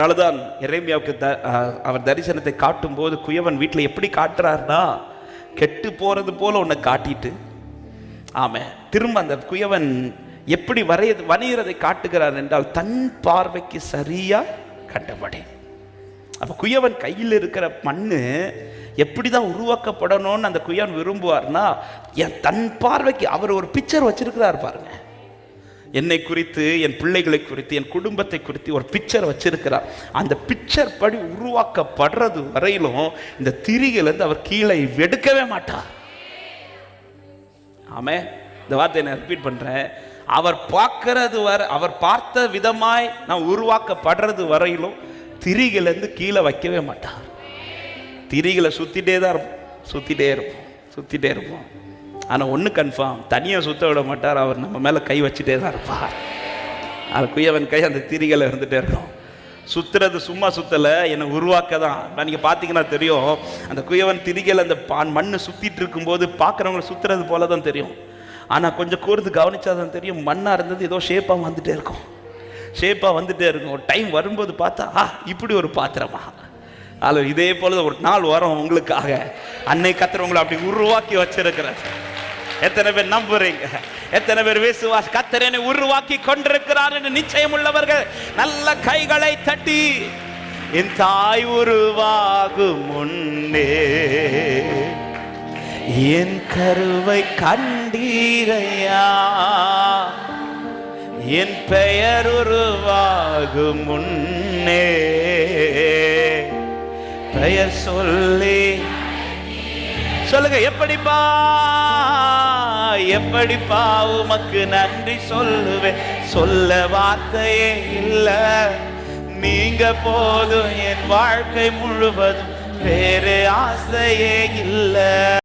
அதனால்தான் எரேமியாவுக்கு அவர் தரிசனத்தை காட்டும் போது குயவன் வீட்டில் எப்படி காட்டுறாருன்னா, கெட்டு போறது போல உன்னை காட்டிட்டு ஆமே திரும்ப அந்த குயவன் எப்படி வணிகிறதை காட்டுகிறார் என்றால் தன் பார்வைக்கு சரியா கண்டபடி. அப்ப குயவன் கையில் இருக்கிற மண்ணு எப்படிதான் உருவாக்கப்படணும்னு அந்த குயவன் விரும்புவார்னா, என் தன் பார்வைக்கு அவர் ஒரு பிக்சர் வச்சிருக்கிறார் பாருங்க. என்னை குறித்து, என் பிள்ளைகளை குறித்து, என் குடும்பத்தை குறித்து ஒரு பிக்சர் வச்சிருக்கிறார். அந்த பிக்சர் படி உருவாக்கப்படுறது வரையிலும் இந்த திரியிலிருந்து அவர் கீழே எடுக்கவே மாட்டார். ஆமே, இந்த வார்த்தையை நான் ரிப்பீட் பண்றேன். அவர் பார்க்கிறது வரை, அவர் பார்த்த விதமாய் நான் உருவாக்கப்படுறது வரையிலும் திரிகளிலிருந்து கீழே வைக்கவே மாட்டார். திரிகளை சுத்திட்டே தான் இருப்போம், சுத்திட்டே இருப்போம். ஆனால் ஒன்று கன்ஃபார்ம், தனியாக சுத்த விட மாட்டார். அவர் நம்ம மேலே கை வச்சுட்டே தான் இருப்பார். அது குயவன் கை அந்த திரிகளை இருந்துகிட்டே இருக்கும். சுற்றுறது சும்மா சுற்றலை, என்னை உருவாக்க தான். நீங்கள் பார்த்தீங்கன்னா தெரியும், அந்த குயவன் திரிகள் அந்த மண் சுற்றிட்டு இருக்கும்போது பார்க்குறவங்களை சுற்றுறது போல தான் தெரியும். ஆனால் கொஞ்சம் கூர்ந்து கவனிச்சா தான் தெரியும், மண்ணாக இருந்தது ஏதோ ஷேப்பாக வந்துகிட்டே இருக்கும். ஒரு டைம் வரும்போது பார்த்தா இப்படி ஒரு பாத்திரமா. அது இதே போல ஒரு நாள் வரும் உங்களுக்காக, அன்னை கர்த்தர் உங்களை அப்படி உருவாக்கி வச்சிருக்கிறார். எத்தனை பேர் நம்புறீங்க? எத்தனை பேர் விசுவாச கர்த்தர் என்னை உருவாக்கி கொண்டிருக்கிறார் என்று நிச்சயம் உள்ளவர்கள் நல்ல கைகளை தட்டி, என் தாய் உருவாகும் முன்னே என் கருவை கண்டீரையா, என் பெயர் உருவாகும் முன்னே பெயர் சொல்லி சொல்லுங்க. எப்படிப்பா உமக்கு நன்றி சொல்லுவேன், சொல்ல வார்த்தையே இல்ல. நீங்க போதும், என் வாழ்க்கை முழுவதும் வேறு ஆசையே இல்லை.